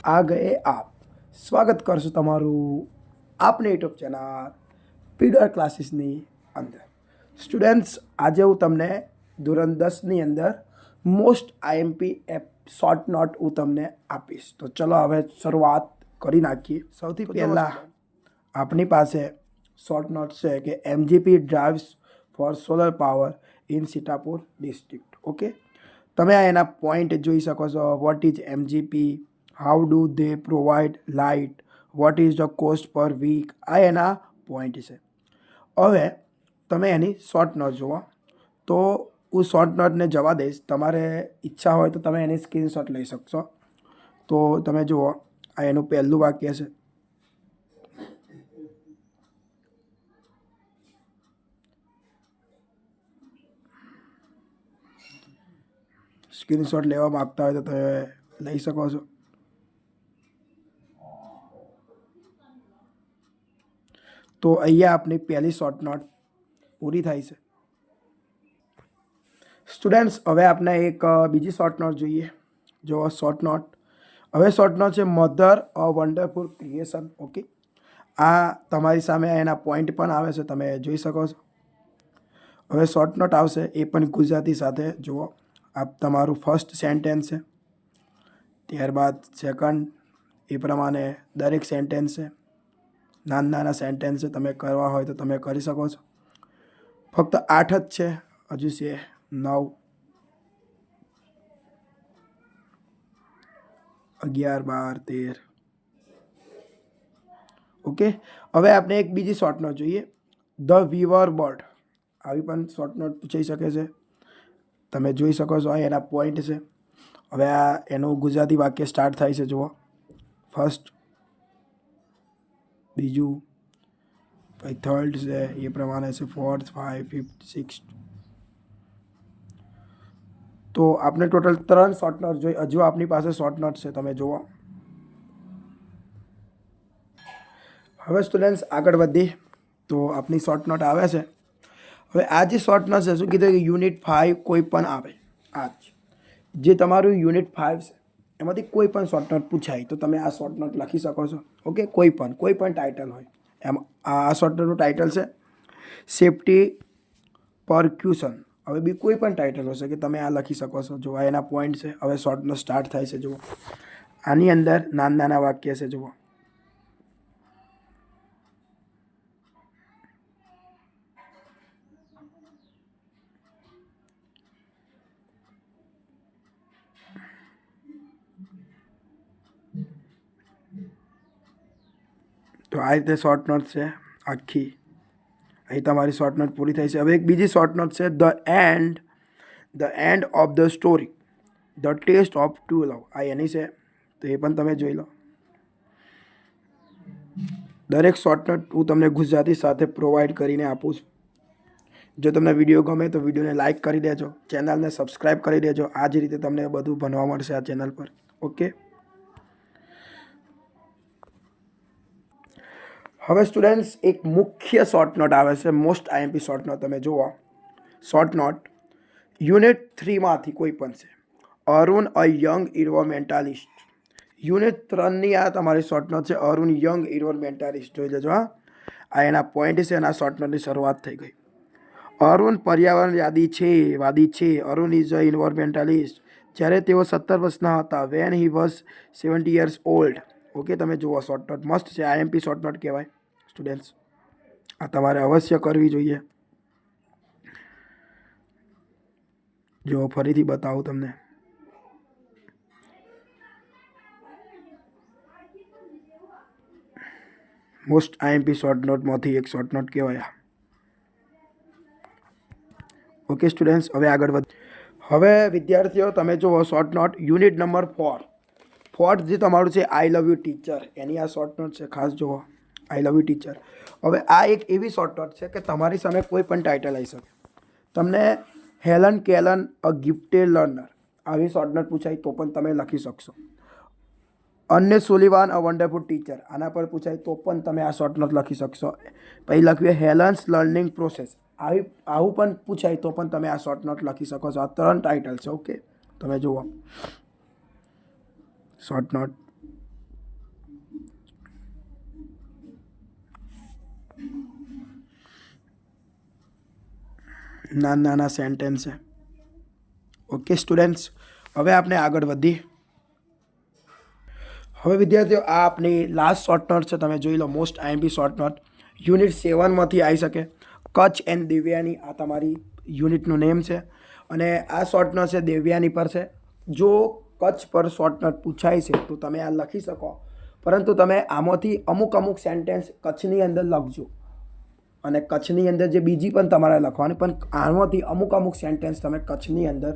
आ गए आप। स्वागत करशु तमारू आपने यूट्यूब चैनल पीडर क्लासेसनी अंदर। स्टूडेंट्स, आज हूँ तमने धोरण 10 ની અંદર most IMP app short note હું તમને આપીશ। તો ચલો હવે શરૂઆત કરી નાખીએ। સૌથી પહેલાં આપણી પાસે શોર્ટ નોટ છે કે MGP drives for solar power in Sitapur district. Okay, તમે આ એના પોઈન્ટ જોઈ શકો છો। What is MGP, how do they provide light, what is the cost per week, આ એના પોઈન્ટ છે। હવે તમે એની શોર્ટ નોટ જુઓ તો હું શોર્ટ નોટને જવા દઈશ। તમારે ઈચ્છા હોય તો તમે એની સ્ક્રીનશોટ લઈ શકશો। તો તમે જુઓ, આ એનું પહેલું વાક્ય છે। સ્ક્રીનશોટ લેવા માગતા હોય તો તમે લઈ શકો છો। તો અહીંયા આપણી પહેલી શોર્ટ નોટ પૂરી થાય છે। સ્ટુડન્ટ્સ, હવે આપણે એક બીજી શોર્ટ નોટ જોઈએ। જો શોર્ટ નોટ, હવે શોર્ટ નોટ છે mother a wonderful creation. Okay, આ તમારી સામે એના પોઈન્ટ પણ આવે છે, તમે જોઈ શકો છો। હવે શોર્ટ નોટ આવશે એ પણ ગુજરાતી સાથે જુઓ। આ તમારું ફર્સ્ટ સેન્ટેન્સ છે, ત્યારબાદ સેકન્ડ, એ પ્રમાણે દરેક સેન્ટેન્સ છે। નાના સેન્ટેન્સ છે, તમે કરવા હોય તો તમે કરી શકો છો। ફક્ત 8 જ છે, હજુ છે 9, 11, 12, 13। ઓકે, હવે આપણે એક બીજી શોર્ટ નોટ જોઈએ। ધ વીવર બર્ડ, આવી પણ શોર્ટ નોટ પૂછાઈ શકે છે, તમે જોઈ શકો છો। આ એના પોઈન્ટ છે। હવે આ એનું ગુજરાતી વાક્ય સ્ટાર્ટ થાય છે, જુઓ। ફર્સ્ટ, બીજું, પછી થર્ડ છે, એ પ્રમાણે છે, ફોર્થ, 5, 5th, 6th। તો આપણે ટોટલ 3 શોર્ટ નોટ જોઈ। હજુ આપણી પાસે શોર્ટ નોટ છે, તમે જુઓ। હવે સ્ટુડન્ટ્સ આગળ વધીએ તો આપણી શોર્ટ નોટ આવે છે। હવે આ જે શોર્ટ નોટ છે, શું કીધું કે યુનિટ 5 કોઈ પણ આવે। આ જે તમારું યુનિટ 5 છે એમાંથી કોઈ પણ શોર્ટ નોટ પૂછાય તો તમે આ શોર્ટ નોટ લખી શકો છો। ઓકે, કોઈ પણ ટાઇટલ હોય એમ। આ શોર્ટ નોટનું ટાઇટલ છે સેફ્ટી પરક્યુશન। હવે બી કોઈ પણ ટાઇટલ હશે કે તમે આ લખી શકો છો। જો આ એના પોઈન્ટ છે। હવે શોર્ટ નોટ સ્ટાર્ટ થાય છે, જુઓ। આની અંદર નાના વાક્ય છે, જુઓ। તો આ રીતે શોર્ટ નોટ છે આખી। અહીં તમારી શોર્ટ નોટ પૂરી થઈ છે। હવે એક બીજી શોર્ટ નોટ છે the end of the story, the test of true love. આ એની છે, તો એ પણ તમે જોઈ લો। દરેક શોર્ટ નોટ હું તમને ગુજરાતી સાથે પ્રોવાઈડ કરીને આપું છું। જો તમને વિડીયો ગમે તો વિડીયોને લાઇક કરી દેજો, ચેનલને સબસ્ક્રાઈબ કરી દેજો। આ જ રીતે તમને બધું ભણવા મળશે આ ચેનલ પર। ઓકે, હવે સ્ટુડન્ટ્સ એક મુખ્ય શોર્ટ નોટ આવે છે, મોસ્ટ આઈએમપી શોર્ટ નોટ। તમે જુઓ, શોર્ટ નોટ યુનિટ 3માંથી કોઈ પણ છે। અરુણ અ યંગ ઇન્વાયરમેન્ટાલિસ્ટ। યુનિટ 3ની આ તમારી શોર્ટ નોટ છે, અરુણ યંગ ઇન્વાયરમેન્ટાલિસ્ટ। જોઈ લેજો। આ એના પોઈન્ટ છે અને આ શોર્ટ નોટની શરૂઆત થઈ ગઈ। અરુણ પર્યાવરણવાદી છે। અરુણ ઇઝ અ ઇન્વાયરમેન્ટાલિસ્ટ જ્યારે તેઓ 17 વર્ષના હતા, when he was 70 years old। Okay, તમે જુઓ, શોર્ટ નોટ મસ્ત છે, આઈએમપી શોર્ટ નોટ કહેવાય સ્ટુડન્ટ્સ। આ તમારે અવશ્ય કરવી જોઈએ। જો ફરીથી બતાવું તમને, મોસ્ટ આઈએમપી શોર્ટ નોટમાંથી એક શોર્ટ નોટ કહેવાય। ઓકે સ્ટુડન્ટ્સ, હવે આગળ વધ। હવે વિદ્યાર્થીઓ તમે જુઓ short note unit number 4, fourth જે તમારું છે આઈ લવ યુ ટીચર, એની આ શોર્ટ નોટ છે, ખાસ જુઓ, આઈ લવ યુ ટીચર। હવે આ એક એવી શોર્ટ નોટ છે કે તમારી સામે કોઈ પણ ટાઇટલ આવી શકે। તમને હેલન કેલન અ ગિફ્ટેડ લર્નર, આવી શોર્ટ નોટ પૂછાય તો પણ તમે લખી શકશો। અન્ય સુલિવાન અ વન્ડરફુલ ટીચર, આના પર પૂછાય તો પણ તમે આ શોર્ટ નોટ લખી શકશો। પછી લખ્યું હેલન્સ લર્નિંગ પ્રોસેસ, આવું પણ પૂછાય તો પણ તમે આ શોર્ટ નોટ લખી શકો છો। આ 3 ટાઇટલ છે। ઓકે, તમે જુઓ શોર્ટ નોટ। નાના સેન્ટેન્સ છે. ઓકે સ્ટુડન્ટ્સ, હવે આપણે આગળ વધીએ. હવે વિદ્યાર્થીઓ, આ આપણી લાસ્ટ શોર્ટ નોટ છે. તમે જોઈ લો, most IMP short note unit 7માંથી આવી શકે. કચ્છ એન્ડ દેવયાની, આ તમારી યુનિટનું નેમ છે. અને આ શોર્ટ નોટ છે દેવયાની પર છે. જો કચ્છ પર શોર્ટ નોટ પૂછાય છે તો તમે આ લખી શકો, પરંતુ તમે આમાંથી અમુક સેન્ટેન્સ કચ્છની અંદર લખજો. અને કચ્છની અંદર જે બીજી પણ તમારે લખવાની, પણ આમાંથી અમુક સેન્ટેન્સ તમે કચ્છની અંદર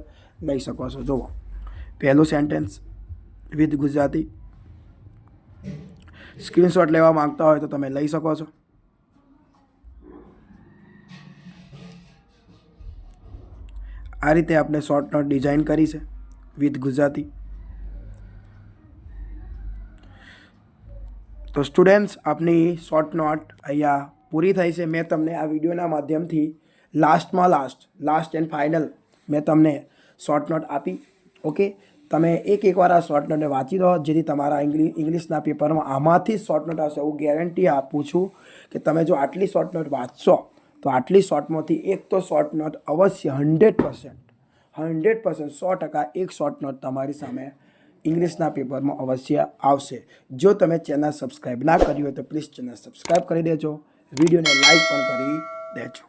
લઈ શકો છો. જુઓ, પહેલું સેન્ટેન્સ વિથ ગુજરાતી. સ્ક્રીનશોટ લેવા માંગતા હોય તો તમે લઈ શકો છો. આ રીતે આપણે શોર્ટ નોટ ડિઝાઇન કરી છે વિથ ગુજરાતી. તો સ્ટુડન્ટ્સ, આપની શોર્ટ નોટ અહીંયા પૂરી થઈ છે. મેં તમને આ વિડીયોના માધ્યમથી લાસ્ટ એન્ડ ફાઇનલ મેં તમને શોર્ટ નોટ આપી. ઓકે, તમે એકવાર આ શોર્ટ નોટને વાંચી દો, જેથી તમારા ઇંગ્લિશના પેપરમાં આમાંથી જ શોર્ટ નોટ આવશે. હું ગેરંટી આપું છું કે તમે જો આટલી શોર્ટ નોટ વાંચશો તો આટલી શોર્ટમાંથી એક તો શોર્ટ નોટ અવશ્ય 100% 100% એક શોર્ટ નોટ તમારી સામે ઇંગ્લિશના પેપરમાં અવશ્ય આવશે. જો તમે ચેનલ સબસ્ક્રાઈબ ના કરી હોય તો પ્લીઝ ચેનલ સબસ્ક્રાઈબ કરી દેજો. વિડીયોને લાઈક પણ કરી દેજો.